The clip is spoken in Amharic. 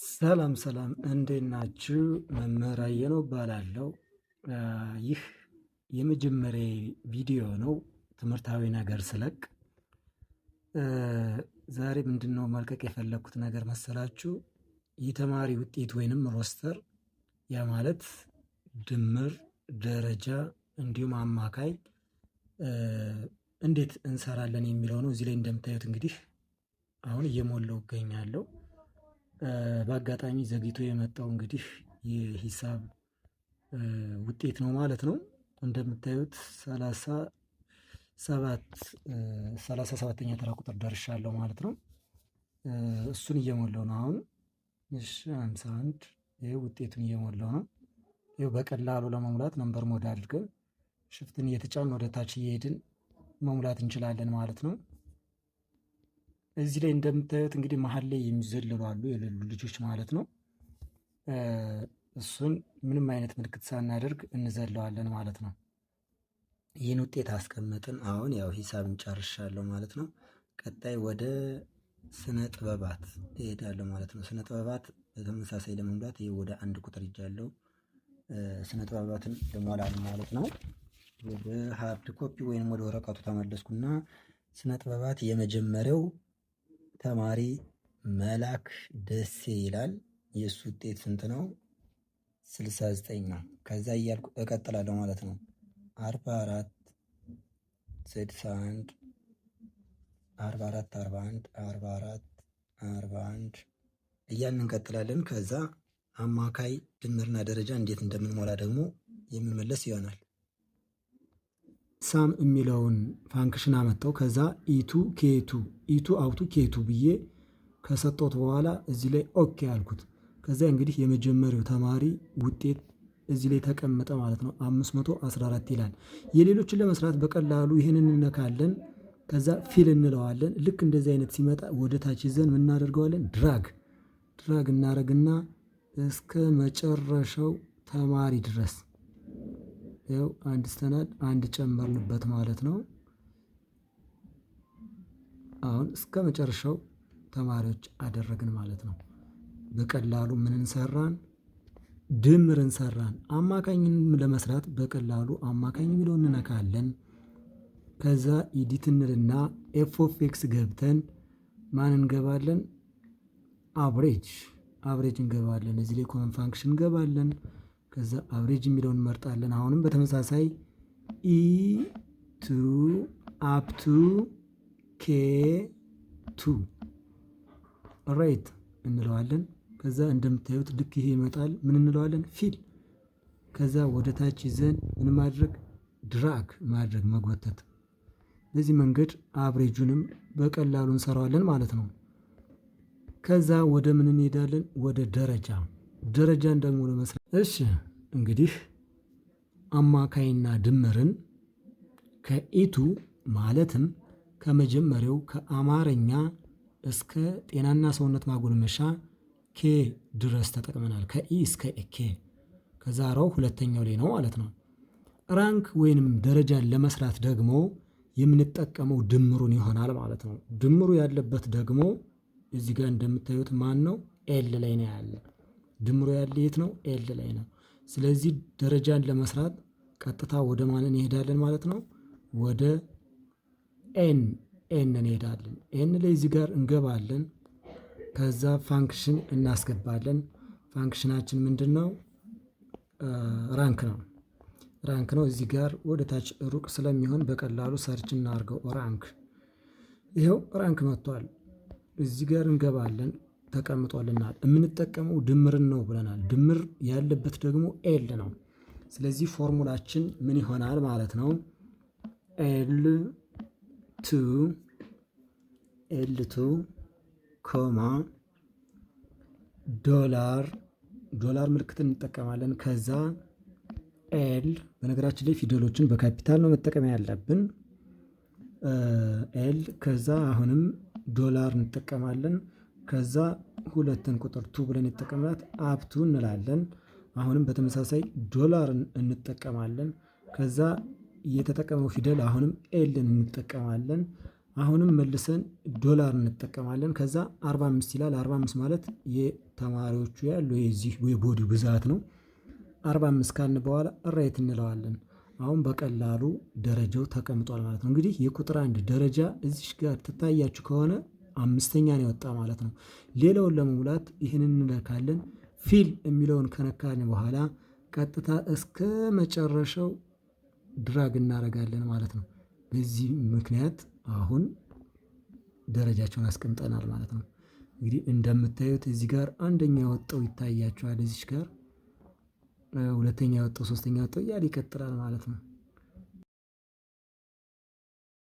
ሰላም ሰላም እንዴት ናችሁ? መምህር አየነው እባላለሁ። ይህ የመጀመሪያ ቪዲዮ ነው ትምህርታዊ ነገር ስለቅ። ዛሬ ምንድነው መልቀቅ የፈለኩት ነገር መሰላችሁ? የተማሪ ውጤት ወይንም ሮስተር፣ ያ ማለት ድምር፣ ደረጃ እንዲሁም አማካይ እንዴት እንሰራለን የሚለው ነው። እዚህ ላይ እንደምታዩት እንግዲህ አሁን እየሞላው እገኛለሁ። በአጋጣሚ ዘግይቶ የመጣው እንግዲህ የሂሳብ ውጤት ነው ማለት ነው። እንደምታዩት 37ኛ ተራ ቁጥር ደርሻለሁ ማለት ነው። እሱን እየሞላው ነው አሁን። እሺ 51 ይሄ ውጤቱን እየሞላው ነው። ይሄው በቀላሉ ለመሙላት ነምበር ሞድ አድርገን ሽፍትን እየተጫን ወደ ታች እየሄድን መሙላት እንችላለን ማለት ነው። እዚህ ላይ እንደምታዩት እንግዲህ መሀል ላይ የሚዘልሉ አሉ፣ የሌሉ ልጆች ማለት ነው። እሱን ምንም አይነት ምልክት ሳናደርግ እንዘለዋለን ማለት ነው። ይህን ውጤት አስቀመጥን። አሁን ያው ሂሳብን ጨርሻለሁ ማለት ነው። ቀጣይ ወደ ስነ ጥበባት እሄዳለሁ ማለት ነው። ስነ ጥበባት በተመሳሳይ ለመሙላት ይሄ ወደ አንድ ቁጥር ይጃለሁ። ስነ ጥበባትን ልሞላል ማለት ነው። ወደ ሃርድ ኮፒ ወይም ወደ ወረቀቱ ተመለስኩና ስነ ጥበባት የመጀመሪያው ተማሪ መላክ ደሴ ይላል። የእሱ ውጤት ስንት ነው? 69 ነው። ከዛ እያልኩ እቀጥላለሁ ማለት ነው። 44 61 44 41 44 41 እያልን እንቀጥላለን። ከዛ አማካይ ድምርና ደረጃ እንዴት እንደምንሞላ ደግሞ የምንመለስ ይሆናል። ሳም የሚለውን ፋንክሽን አመጣው። ከዛ ኢቱ ኬቱ ኢቱ አውቱ ኬቱ ብዬ ከሰጠሁት በኋላ እዚህ ላይ ኦኬ አልኩት። ከዛ እንግዲህ የመጀመሪያው ተማሪ ውጤት እዚህ ላይ ተቀመጠ ማለት ነው። 514 ይላል። የሌሎችን ለመስራት በቀላሉ ይህንን እንነካለን። ከዛ ፊል እንለዋለን። ልክ እንደዚህ አይነት ሲመጣ ወደ ታች ይዘን ምን እናደርገዋለን? ድራግ እናደርግና እስከ መጨረሻው ተማሪ ድረስ ያው አንድ ስተናል አንድ ጨመርንበት ማለት ነው። አሁን እስከ መጨረሻው ተማሪዎች አደረግን ማለት ነው። በቀላሉ ምን እንሰራን? ድምር እንሰራን። አማካኝን ለመስራት በቀላሉ አማካኝ የሚለውን እንነካለን። ከዛ ኢዲት እንልና ኤፍ ኦፍ ኤክስ ገብተን ማን እንገባለን? አብሬጅ እንገባለን። እዚህ ላይ ኮመን ፋንክሽን እንገባለን። ከዛ አብሬጅ የሚለውን እንመርጣለን። አሁንም በተመሳሳይ ኢ ቱ አፕ ቱ ኬ ቱ ሬት እንለዋለን። ከዛ እንደምታዩት ልክ ይሄ ይመጣል። ምን እንለዋለን? ፊል። ከዛ ወደ ታች ይዘን ምን ማድረግ? ድራግ ማድረግ መጎተት። በዚህ መንገድ አብሬጁንም በቀላሉ እንሰራዋለን ማለት ነው። ከዛ ወደ ምን እንሄዳለን? ወደ ደረጃን ደግሞ ለመስራት እሺ እንግዲህ አማካይና ድምርን ከኢቱ ማለትም ከመጀመሪያው ከአማርኛ እስከ ጤናና ሰውነት ማጎልመሻ ኬ ድረስ ተጠቅመናል። ከኢ እስከ ኬ። ከዛ ራው ሁለተኛው ላይ ነው ማለት ነው። ራንክ ወይንም ደረጃን ለመስራት ደግሞ የምንጠቀመው ድምሩን ይሆናል ማለት ነው። ድምሩ ያለበት ደግሞ እዚህ ጋር እንደምታዩት ማን ነው? ኤል ላይ ነው ያለ። ድምሩ ያለ የት ነው? ኤል ላይ ነው። ስለዚህ ደረጃን ለመስራት ቀጥታ ወደ ማን እንሄዳለን ማለት ነው? ወደ ኤን እንሄዳለን። ኤን ላይ እዚህ ጋር እንገባለን። ከዛ ፋንክሽን እናስገባለን። ፋንክሽናችን ምንድን ነው? ራንክ ነው። እዚህ ጋር ወደ ታች ሩቅ ስለሚሆን በቀላሉ ሰርች እናድርገው። ራንክ ይኸው ራንክ መጥቷል። እዚህ ጋር እንገባለን። ተቀምጦልናል። የምንጠቀመው ድምርን ነው ብለናል። ድምር ያለበት ደግሞ ኤል ነው። ስለዚህ ፎርሙላችን ምን ይሆናል ማለት ነው? ኤል ቱ ኮማ ዶላር ምልክት እንጠቀማለን። ከዛ ኤል፣ በነገራችን ላይ ፊደሎችን በካፒታል ነው መጠቀም ያለብን። ኤል ከዛ አሁንም ዶላር እንጠቀማለን። ከዛ ሁለትን ቁጥር ቱ ብለን የተጠቀምናት አፕቱ እንላለን። አሁንም በተመሳሳይ ዶላር እንጠቀማለን። ከዛ የተጠቀመው ፊደል አሁንም ኤልን እንጠቀማለን። አሁንም መልሰን ዶላር እንጠቀማለን። ከዛ 45 ይላል። 45 ማለት የተማሪዎቹ ያለው የዚህ የቦዲው ብዛት ነው። 45 ካልን በኋላ ራይት እንለዋለን። አሁን በቀላሉ ደረጃው ተቀምጧል ማለት ነው። እንግዲህ የቁጥር 1 ደረጃ እዚሽ ጋር ትታያችሁ ከሆነ 5ኛ ነው የወጣ ማለት ነው። ሌላውን ለመሙላት ይህንን እንነካለን። ፊል የሚለውን ከነካን በኋላ ቀጥታ እስከ መጨረሻው ድራግ እናደርጋለን ማለት ነው። በዚህ ምክንያት አሁን ደረጃቸውን አስቀምጠናል ማለት ነው። እንግዲህ እንደምታዩት እዚህ ጋር አንደኛ የወጣው ይታያችኋል። እዚች ጋር ሁለተኛ የወጣው፣ ሶስተኛ የወጣው እያለ ይቀጥላል ማለት ነው።